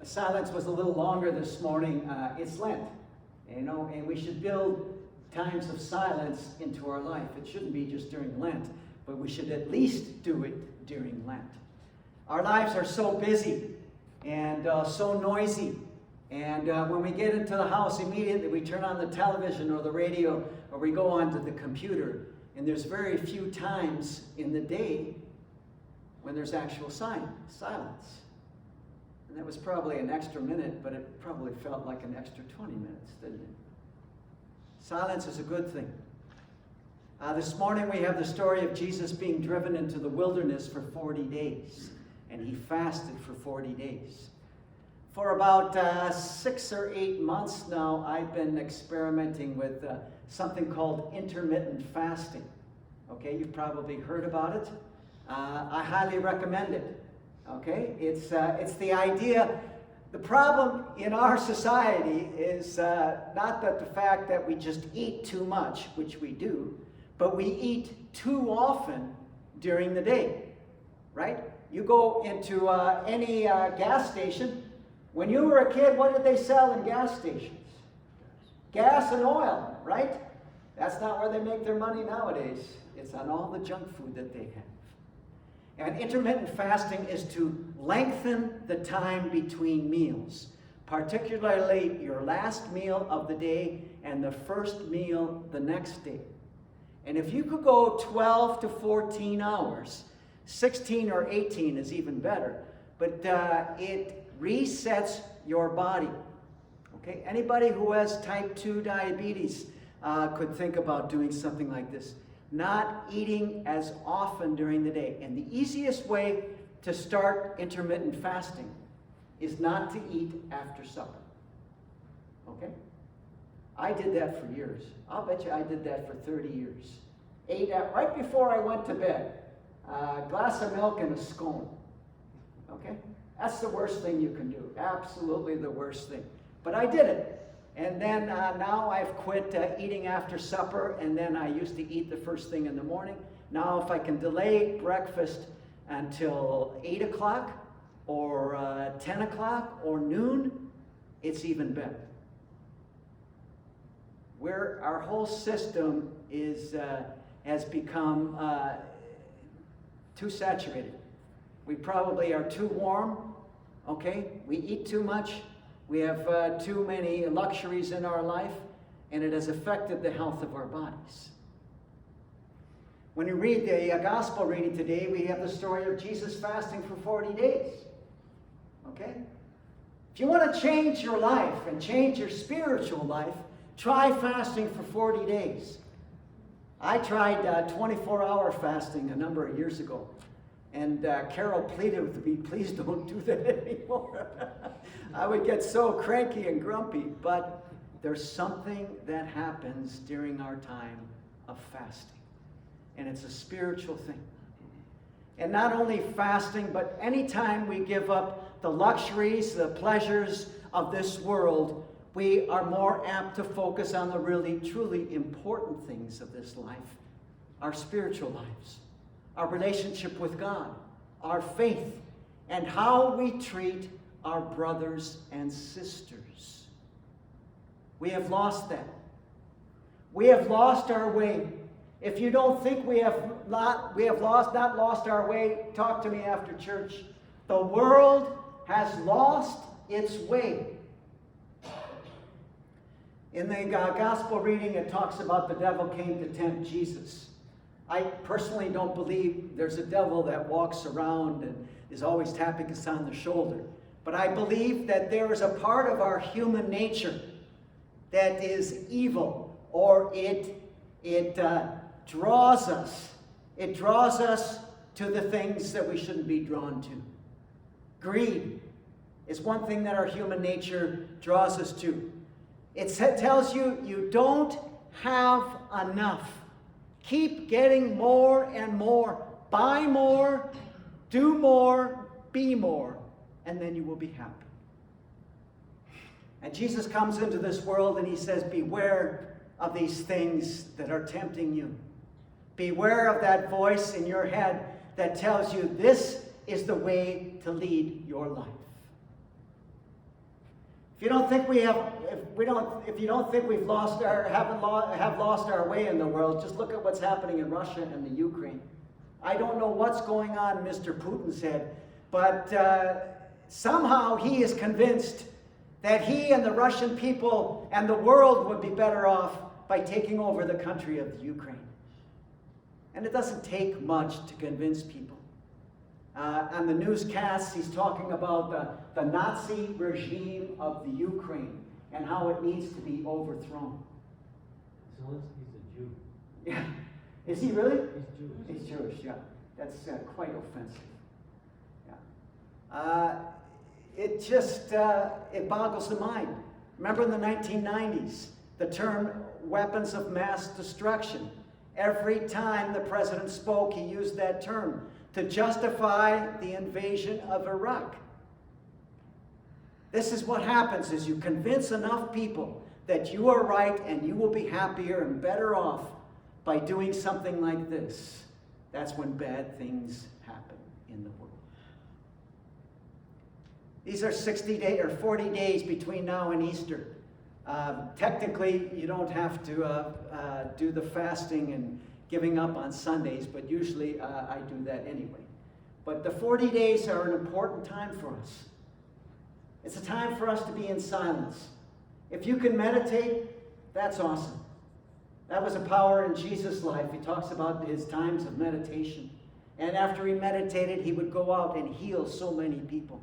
Silence was a little longer this morning. It's Lent, and we should build times of silence into our life. It shouldn't be just during Lent, but we should at least do it during Lent. Our lives are so busy and so noisy, and when we get into the house, immediately we turn on the television or the radio, or we go onto the computer, and there's very few times in the day when there's actual silence. And that was probably an extra minute, but it probably felt like an extra 20 minutes, didn't it? Silence is a good thing. This morning we have the story of Jesus being driven into the wilderness for 40 days. And he fasted for 40 days. For about 6 or 8 months now, I've been experimenting with something called intermittent fasting. Okay, you've probably heard about it. I highly recommend it. Okay, it's the idea. The problem in our society is not that the fact that we just eat too much, which we do, but we eat too often during the day, right? You go into any gas station. When you were a kid, what did they sell in gas stations? Gas and oil, right? That's not where they make their money nowadays. It's on all the junk food that they have. And intermittent fasting is to lengthen the time between meals, particularly your last meal of the day and the first meal the next day. And if you could go 12 to 14 hours, 16 or 18 is even better, but it resets your body. Okay, anybody who has type 2 diabetes could think about doing something like this. Not eating as often during the day. And the easiest way to start intermittent fasting is not to eat after supper. Okay? I did that for years. I'll bet you I did that for 30 years. Ate right before I went to bed. A glass of milk and a scone. Okay? That's the worst thing you can do. Absolutely the worst thing. But I did it. And then now I've quit eating after supper, and then I used to eat the first thing in the morning. Now if I can delay breakfast until 8 o'clock or 10 o'clock or noon, it's even better. Our whole system has become too saturated. We probably are too warm, okay? We eat too much. We have too many luxuries in our life, and it has affected the health of our bodies. When you read the gospel reading today, we have the story of Jesus fasting for 40 days. Okay? If you want to change your life and change your spiritual life, try fasting for 40 days. I tried 24-hour fasting a number of years ago. And Carol pleaded with me, please don't do that anymore. I would get so cranky and grumpy, but there's something that happens during our time of fasting. And it's a spiritual thing. And not only fasting, but anytime we give up the luxuries, the pleasures of this world, we are more apt to focus on the really, truly important things of this life, our spiritual lives. Our relationship with God, our faith, and how we treat our brothers and sisters. We have lost that. We have lost our way. If you don't think we have not lost our way, talk to me after church. The world has lost its way. In the gospel reading, it talks about the devil came to tempt Jesus. I personally don't believe there's a devil that walks around and is always tapping us on the shoulder. But I believe that there is a part of our human nature that is evil, or it draws us. It draws us to the things that we shouldn't be drawn to. Greed is one thing that our human nature draws us to. It tells you you don't have enough. Keep getting more and more. Buy more, do more, be more, and then you will be happy. And Jesus comes into this world and he says, beware of these things that are tempting you. Beware of that voice in your head that tells you this is the way to lead your life. If you don't think we've lost have lost our way in the world, just look at what's happening in Russia and the Ukraine. I don't know what's going on in Mr. Putin's head, but somehow he is convinced that he and the Russian people and the world would be better off by taking over the country of the Ukraine. And it doesn't take much to convince people. On the newscasts, he's talking about the Nazi regime of the Ukraine and how it needs to be overthrown. Zelensky's a Jew. Yeah. Is he really? He's Jewish. He's Jewish, yeah. That's quite offensive. Yeah. It boggles the mind. Remember in the 1990s, the term weapons of mass destruction. Every time the president spoke, he used that term to justify the invasion of Iraq. This is what happens, is you convince enough people that you are right and you will be happier and better off by doing something like this. That's when bad things happen in the world. These are 40 days between now and Easter. Technically, you don't have to do the fasting and giving up on Sundays, but usually I do that anyway. But the 40 days are an important time for us. It's a time for us to be in silence. If you can meditate, that's awesome. That was a power in Jesus' life. He talks about his times of meditation. And after he meditated, he would go out and heal so many people.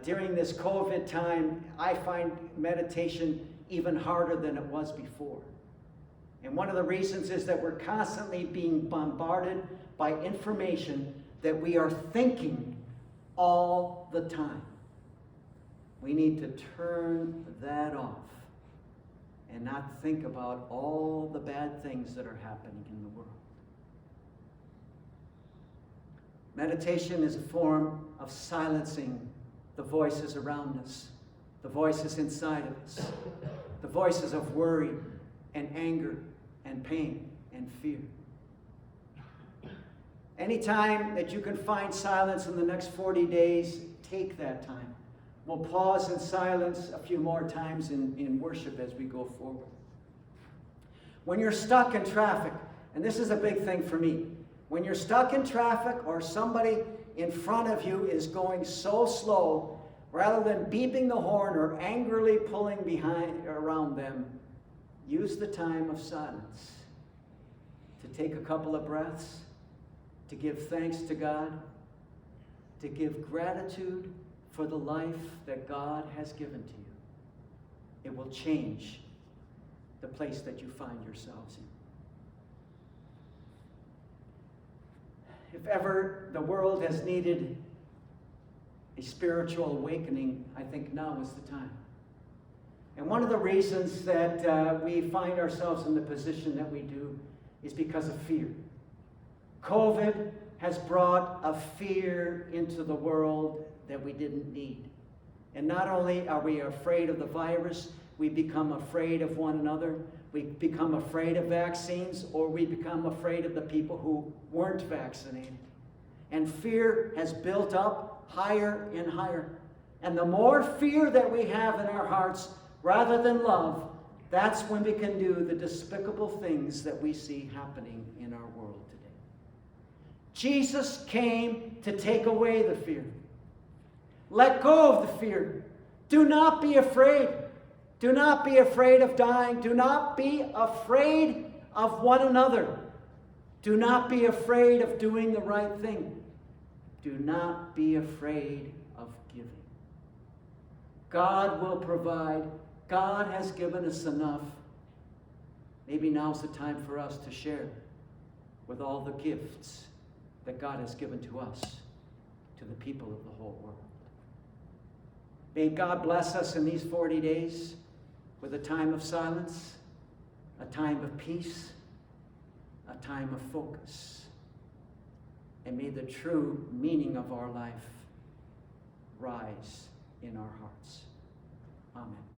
During this COVID time, I find meditation even harder than it was before. And one of the reasons is that we're constantly being bombarded by information that we are thinking all the time. We need to turn that off and not think about all the bad things that are happening in the world. Meditation is a form of silencing the voices around us, the voices inside of us, the voices of worry and anger and pain and fear. Anytime that you can find silence in the next 40 days, take that time. We'll pause in silence a few more times in worship as we go forward. When you're stuck in traffic, and this is a big thing for me, when you're stuck in traffic or somebody in front of you is going so slow, rather than beeping the horn or angrily pulling around them, use the time of silence to take a couple of breaths, to give thanks to God, to give gratitude for the life that God has given to you. It will change the place that you find yourselves in. If ever the world has needed a spiritual awakening, I think now is the time. And one of the reasons that we find ourselves in the position that we do is because of fear. COVID has brought a fear into the world that we didn't need. And not only are we afraid of the virus, we become afraid of one another. We become afraid of vaccines, or we become afraid of the people who weren't vaccinated. And fear has built up higher and higher. And the more fear that we have in our hearts, rather than love, that's when we can do the despicable things that we see happening in our world today. Jesus came to take away the fear. Let go of the fear. Do not be afraid. Do not be afraid of dying. Do not be afraid of one another. Do not be afraid of doing the right thing. Do not be afraid of giving. God will provide. God has given us enough. Maybe now's the time for us to share with all the gifts that God has given to us, to the people of the whole world. May God bless us in these 40 days with a time of silence, a time of peace, a time of focus. And may the true meaning of our life rise in our hearts. Amen.